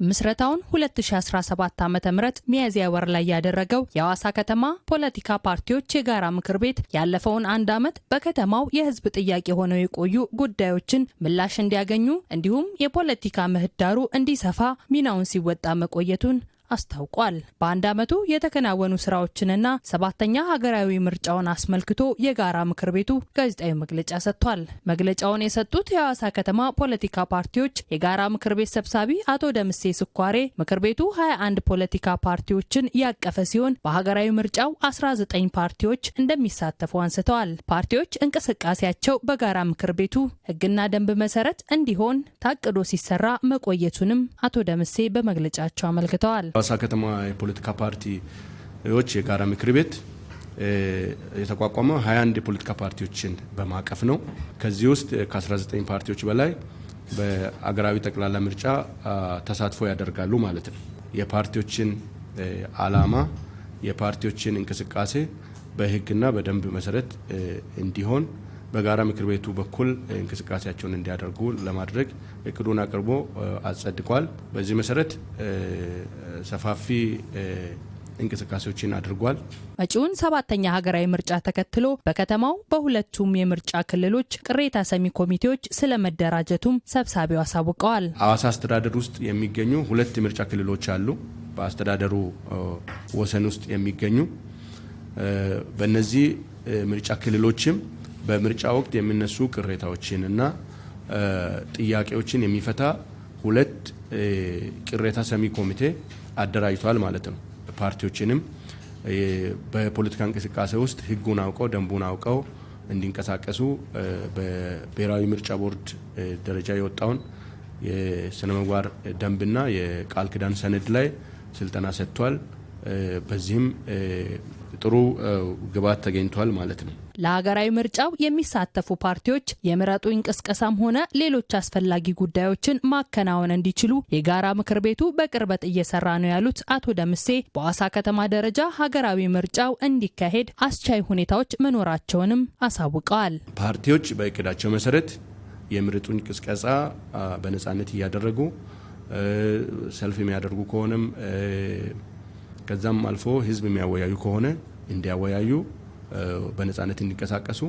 ምስረታውን 2017 ዓ.ም ሚያዝያ ወር ላይ ያደረገው የሐዋሳ ከተማ ፖለቲካ ፓርቲዎች የጋራ ምክር ቤት ያለፈውን አንድ ዓመት በከተማው የህዝብ ጥያቄ ሆነው የቆዩ ጉዳዮችን ምላሽ እንዲያገኙ እንዲሁም የፖለቲካ ምህዳሩ እንዲሰፋ ሚናውን ሲወጣ መቆየቱን አስታውቋል። በአንድ ዓመቱ የተከናወኑ ስራዎችንና ሰባተኛ ሀገራዊ ምርጫውን አስመልክቶ የጋራ ምክር ቤቱ ጋዜጣዊ መግለጫ ሰጥቷል። መግለጫውን የሰጡት የሐዋሳ ከተማ ፖለቲካ ፓርቲዎች የጋራ ምክር ቤት ሰብሳቢ አቶ ደምሴ ስኳሬ ምክር ቤቱ 21 ፖለቲካ ፓርቲዎችን ያቀፈ ሲሆን በሀገራዊ ምርጫው 19 ፓርቲዎች እንደሚሳተፉ አንስተዋል። ፓርቲዎች እንቅስቃሴያቸው በጋራ ምክር ቤቱ ህግና ደንብ መሰረት እንዲሆን ታቅዶ ሲሰራ መቆየቱንም አቶ ደምሴ በመግለጫቸው አመልክተዋል። ሐዋሳ ከተማ የፖለቲካ ፓርቲዎች የጋራ ምክር ቤት የተቋቋመው 21 የፖለቲካ ፓርቲዎችን በማቀፍ ነው። ከዚህ ውስጥ ከ19 ፓርቲዎች በላይ በአገራዊ ጠቅላላ ምርጫ ተሳትፎ ያደርጋሉ ማለት ነው። የፓርቲዎችን ዓላማ፣ የፓርቲዎችን እንቅስቃሴ በህግና በደንብ መሰረት እንዲሆን በጋራ ምክር ቤቱ በኩል እንቅስቃሴያቸውን እንዲያደርጉ ለማድረግ እቅዱን አቅርቦ አጸድቋል። በዚህ መሰረት ሰፋፊ እንቅስቃሴዎችን አድርጓል። መጪውን ሰባተኛ ሀገራዊ ምርጫ ተከትሎ በከተማው በሁለቱም የምርጫ ክልሎች ቅሬታ ሰሚ ኮሚቴዎች ስለመደራጀቱም ሰብሳቢው አሳውቀዋል። ሐዋሳ አስተዳደር ውስጥ የሚገኙ ሁለት የምርጫ ክልሎች አሉ። በአስተዳደሩ ወሰን ውስጥ የሚገኙ በእነዚህ ምርጫ ክልሎችም በምርጫ ወቅት የሚነሱ ቅሬታዎችን እና ጥያቄዎችን የሚፈታ ሁለት ቅሬታ ሰሚ ኮሚቴ አደራጅቷል ማለት ነው። ፓርቲዎችንም በፖለቲካ እንቅስቃሴ ውስጥ ህጉን አውቀው ደንቡን አውቀው እንዲንቀሳቀሱ በብሔራዊ ምርጫ ቦርድ ደረጃ የወጣውን የስነ ምግባር ደንብና የቃል ኪዳን ሰነድ ላይ ስልጠና ሰጥቷል። በዚህም ጥሩ ግብዓት ተገኝቷል ማለት ነው። ለሀገራዊ ምርጫው የሚሳተፉ ፓርቲዎች የምረጡኝ ቅስቀሳም ሆነ ሌሎች አስፈላጊ ጉዳዮችን ማከናወን እንዲችሉ የጋራ ምክር ቤቱ በቅርበት እየሰራ ነው ያሉት አቶ ደምሴ በሐዋሳ ከተማ ደረጃ ሀገራዊ ምርጫው እንዲካሄድ አስቻይ ሁኔታዎች መኖራቸውንም አሳውቀዋል። ፓርቲዎች በእቅዳቸው መሰረት የምረጡኝ ቅስቀሳ በነጻነት እያደረጉ ሰልፍ የሚያደርጉ ከሆነም ከዛም አልፎ ህዝብ የሚያወያዩ ከሆነ እንዲያወያዩ በነጻነት እንዲንቀሳቀሱ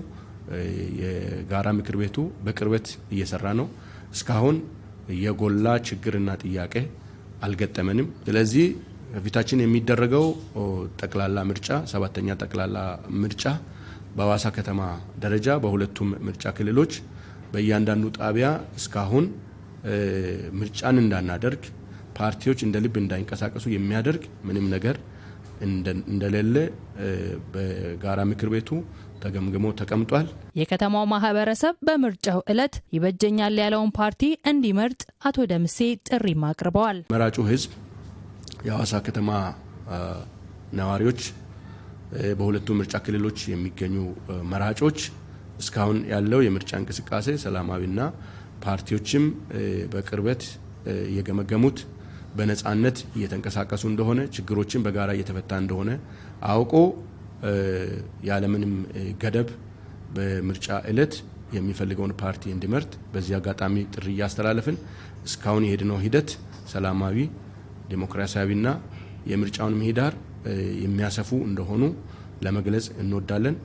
የጋራ ምክር ቤቱ በቅርበት እየሰራ ነው። እስካሁን የጎላ ችግርና ጥያቄ አልገጠመንም። ስለዚህ ከፊታችን የሚደረገው ጠቅላላ ምርጫ ሰባተኛ ጠቅላላ ምርጫ በሐዋሳ ከተማ ደረጃ በሁለቱም ምርጫ ክልሎች በእያንዳንዱ ጣቢያ እስካሁን ምርጫን እንዳናደርግ ፓርቲዎች እንደ ልብ እንዳይንቀሳቀሱ የሚያደርግ ምንም ነገር እንደሌለ በጋራ ምክር ቤቱ ተገምግሞ ተቀምጧል። የከተማው ማህበረሰብ በምርጫው ዕለት ይበጀኛል ያለውን ፓርቲ እንዲመርጥ አቶ ደምሴ ጥሪ አቅርበዋል። መራጩ ህዝብ የሐዋሳ ከተማ ነዋሪዎች፣ በሁለቱ ምርጫ ክልሎች የሚገኙ መራጮች እስካሁን ያለው የምርጫ እንቅስቃሴ ሰላማዊና ፓርቲዎችም በቅርበት እየገመገሙት በነጻነት እየተንቀሳቀሱ እንደሆነ ችግሮችን በጋራ እየተፈታ እንደሆነ አውቆ ያለምንም ገደብ በምርጫ ዕለት የሚፈልገውን ፓርቲ እንዲመርጥ በዚህ አጋጣሚ ጥሪ እያስተላለፍን እስካሁን የሄድነው ሂደት ሰላማዊ ዲሞክራሲያዊና የምርጫውን ምህዳር የሚያሰፉ እንደሆኑ ለመግለጽ እንወዳለን።